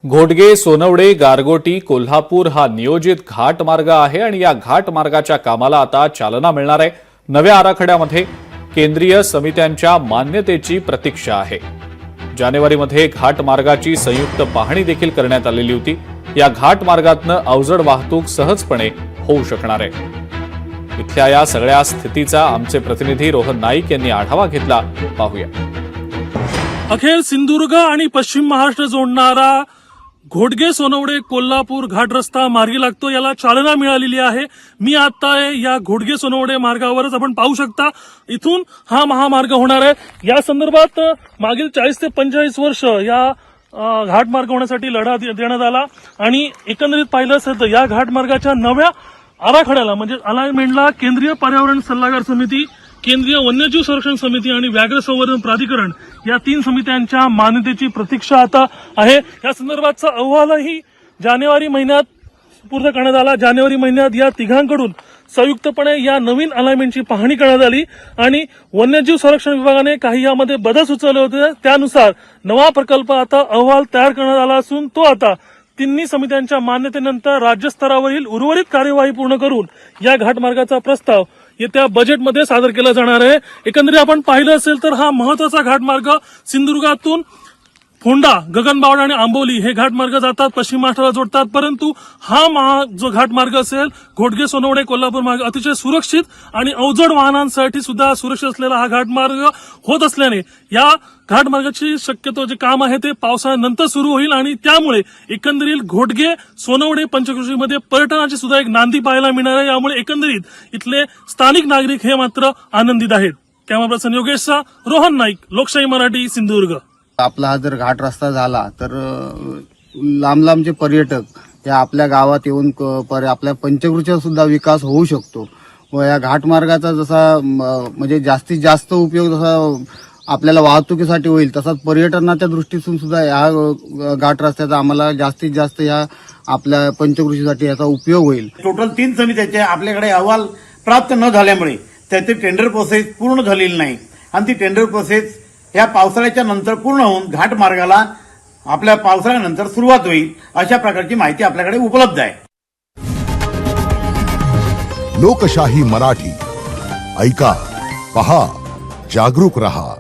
घोटगे, सोनवडे, गारगोटी, कोल्हापूर हा नियोजित घाट मार्ग आहे आणि या घाट मार्गाच्या कामाला आता चालना मिळणार आहे। नव्या आराखड्यामध्ये केंद्रीय समित्यांच्या मान्यतेची प्रतीक्षा आहे। जानेवारीमध्ये घाट मार्गाची संयुक्त पाहणी देखील करण्यात आलेली होती। या घाट मार्गातनं अवजड वाहतूक सहजपणे होऊ शकणार आहे। इथल्या या सगळ्या स्थितीचा आमचे प्रतिनिधी रोहन नाईक यांनी आढावा घेतला, पाहूया। अखेर सिंधुदुर्ग आणि पश्चिम महाराष्ट्र जोडणारा घोटगे सोनवडे कोल्हापूर घाट रस्ता मार्गी लागतो, याला चालना मिळालेली आहे। मी आता या घोटगे सोनवडे मार्गावरच आपण पाहू शकता, इथून हा महामार्ग होणार आहे। या संदर्भात मागील 40 ते 45 वर्ष या घाट मार्ग होण्यासाठी लढा देण्यात आला आणि एकंदरीत पाहिलं असेल तर या घाट मार्गाच्या नव्या आराखड्याला म्हणजे अलाइनमेंटला केंद्रीय पर्यावरण सल्लागार समिती, केंद्रीय वन्यजीव संरक्षण समिती आणि व्याघ्र संवर्धन प्राधिकरण या 3 समित्यांच्या मान्यतेची प्रतीक्षा आता आहे। या संदर्भातचा अहवालही जानेवारी महिन्यात पूर्ण करण्यात आला। जानेवारी महिन्यात या तिघांकडून संयुक्तपणे या नवीन अलाइनमेंटची पाहणी करण्यात आली आणि वन्यजीव संरक्षण विभागाने काही यामध्ये बदल सुचवले होते। त्यानुसार नवा प्रकल्प आता अहवाल तयार करण्यात आला असून तो आता तिन्ही समित्यांच्या मान्यतेनंतर राज्यस्तरावरील उर्वरित कार्यवाही पूर्ण करून या घाटमार्गाचा प्रस्ताव येत्या बजेटमध्ये सादर केला जाणार आहे। एकंदरीत आपण पाहिलं असेल तर हा महत्वाचा घाटमार्ग सिंधुदुर्गातून फोंडा, गगनबावडा आणि आंबोली हे घाटमार्ग जातात, पश्चिम महाराष्ट्राला जोडतात। परंतु हा जो घाटमार्ग असेल घोटगे सोनवडे कोल्हापूर मार्ग अतिशय सुरक्षित आणि अवजड वाहनांसाठी सुद्धा सुरक्षित असलेला हा घाटमार्ग होत असल्याने या घाटमार्गाची शक्यतो जे काम आहे ते पावसाळ्यानंतर सुरू होईल आणि त्यामुळे एकंदरीत घोटगे सोनवडे पंचक्रोशीमध्ये पर्यटनाची सुद्धा एक नांदी पाहायला मिळणार आहे। यामुळे एकंदरीत इथले स्थानिक नागरिक हे मात्र आनंदित आहेत। कॅमेरा पर्सन योगेशचा रोहन नाईक, लोकशाही मराठी, सिंधुदुर्ग। आपला हा जर घाट रस्ता झाला तर लांब लांबचे पर्यटक या आपल्या गावात येऊन आपल्या पंचक्रोशीचा सुद्धा विकास होऊ शकतो व या घाटमार्गाचा जसा म्हणजे जास्तीत जास्त उपयोग जसा आपल्याला वाहतुकीसाठी होईल तसाच पर्यटनाच्या दृष्टीतून सुद्धा या घाट रस्त्याचा आम्हाला जास्तीत जास्त या आपल्या पंचक्रोशीसाठी याचा उपयोग होईल। टोटल 3 समित्याचे आपल्याकडे अहवाल प्राप्त न झाल्यामुळे त्याची टेंडर प्रोसेस पूर्ण झालेली नाही आणि ती टेंडर प्रोसेस या पावसाळ्याच्या नंतर पूर्ण होऊन घाट मार्गाला आपल्या पावसाळ्यानंतर सुरुवात होईल अशा प्रकारची माहिती आपल्याकडे उपलब्ध आहे। लोकशाही मराठी ऐका, पहा, जागरूक रहा।